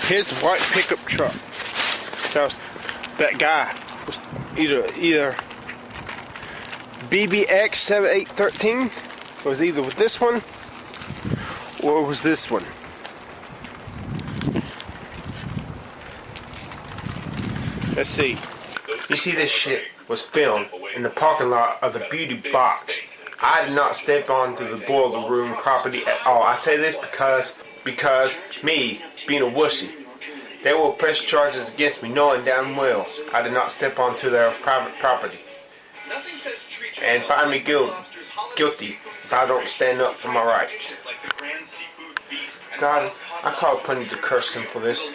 Here's the white pickup truck. That guy was either BBX 7813. It was either with this one or it was this one. Let's see. You see, this shit was filmed in the parking lot of the beauty box. I did not step onto the boiler room property at all. I say this because me being a wussy, they will press charges against me knowing damn well I did not step onto their private property and find me guilty if I don't stand up for my rights. God, I call upon you to curse him for this.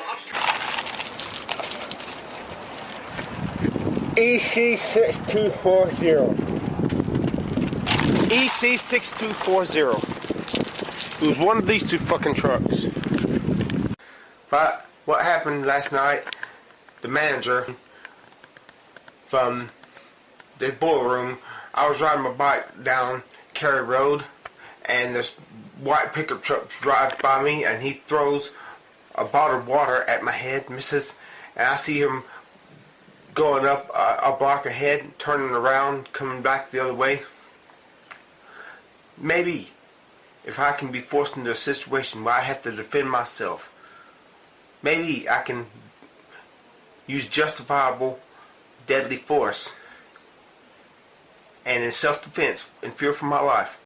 EC6240. EC6240. It was one of these two fucking trucks. But what happened last night, the manager from the boiler room, I was riding my bike down Carey Road and this white pickup truck drives by me and he throws a bottle of water at my head, misses, and I see him going up a block ahead, turning around, coming back the other way. Maybe if I can be forced into a situation where I have to defend myself, maybe I can use justifiable deadly force and in self-defense, in fear for my life.